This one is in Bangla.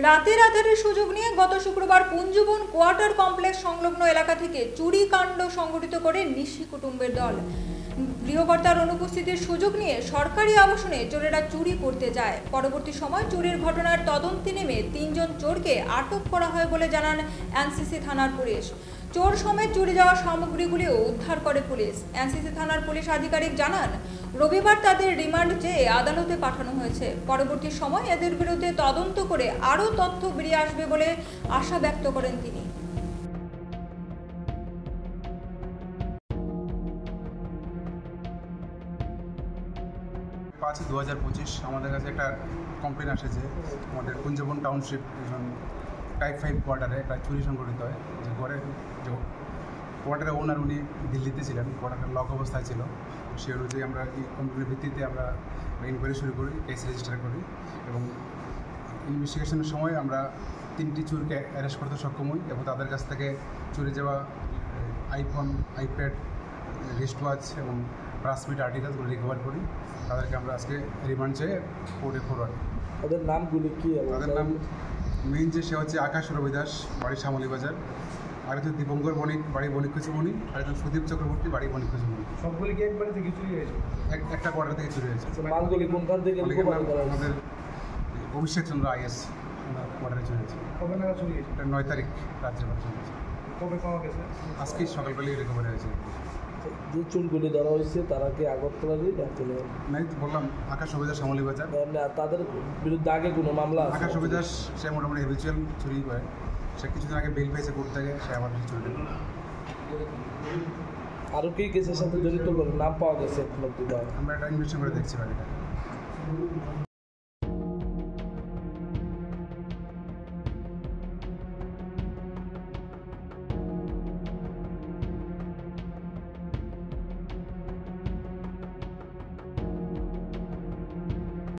রাতের আধারের সুযোগ নিয়ে গত শুক্রবার পুঞ্জবন কোয়ার্টার কমপ্লেক্স সংলগ্ন এলাকা থেকে চুরি কাণ্ড সংঘটিত করে নিশি কুটুম্বের দল। গৃহকর্তার অনুপস্থিতির সুযোগ নিয়ে সরকারি আবাসনে চোরেরা চুরি করতে যায়। পরবর্তী সময় চুরির ঘটনার তদন্তে নেমে 3 জন চোরকে আটক করা হয় বলে জানান এনসিসি থানার পুলিশ। চোর সমেত চুরি যাওয়া সামগ্রীগুলিও উদ্ধার করে পুলিশ। এনসিসি থানার পুলিশ আধিকারিক জানান, রবিবার তাদের রিমান্ড চেয়ে আদালতে পাঠানো হয়েছে। পরবর্তী সময় এদের বিরুদ্ধে তদন্ত করে আরও তথ্য বেরিয়ে আসবে বলে আশা ব্যক্ত করেন তিনি। 5/2025 আমাদের কাছে একটা কমপ্লেন আসে যে আমাদের কুঞ্জবন টাউনশিপ টাইপ 5 কোয়ার্টারে একটা চুরি সংঘটিত হয়। যে কোয়ার্টারের ওনার উনি দিল্লিতে ছিলেন, কোয়ার্টারটা লক অবস্থায় ছিল। সে অনুযায়ী আমরা এই কমপ্লেনের ভিত্তিতে আমরা ইনকোয়ারি শুরু করি, কেস রেজিস্টার করি এবং ইনভেস্টিগেশনের সময় আমরা 3টি চোরকে অ্যারেস্ট করতে সক্ষম হই এবং তাদের কাছ থেকে চুরি যাওয়া আইফোন, আইপ্যাড, রিস্ট ওয়াচ এবং ট্রান্সমিট আর্টিকেলসগুলো রিকভার করি। তাদেরকে আমরা আজকে রিমান্ড চেয়ে কোর্টে ফরওয়ার্ড। তাদের নামগুলি কি? তাদের নাম মেইন যে সে হচ্ছে আকাশ রবি দাস, বাড়ি শ্যামলী বাজার। আরেকজন দীপঙ্কর বণিক, বাড়ি বণিককুচিমণি। আরেকজন সুদীপ চক্রবর্তী, বাড়ি বণিককুচিমণি। সবগুলি কি একবারে থেকে চুরি হয়েছে? একটা কোয়ার্টার থেকে চুরি হয়েছে। মালগুলি কোনখান থেকে? আমাদের অভিষেক চন্দ্র আইএস কোয়ার্টারে চুরি হয়েছে। কবে নাগাদ চুরি হয়েছে? 9 তারিখ রাত্রে চুরি হয়েছে। কবে পাওয়া গেছে? আজকেই সকালবেলায় রিকভারি হয়েছে। যে চুলগুলি ধরা হয়েছে তারা কি আগরতলারই নাকি? নাই, বললাম আকাশ রবি দাস, শ্যামলী বাজার। তাদের বিরুদ্ধে আগে কোনো মামলা আছে? আকাশ রবি দাস সে মোটামুটি হ্যাবিচুয়াল চুরি করে। সে কিছুদিন আগে বেল পেয়েছে কোর্ট থেকে, সে আবার চুরি করে। আরও কি কেসের সাথে জড়িত করে নাম পাওয়া গেছে? আমরা একটা ইনভেস্টিগেশন করে দেখছি বাড়িটা।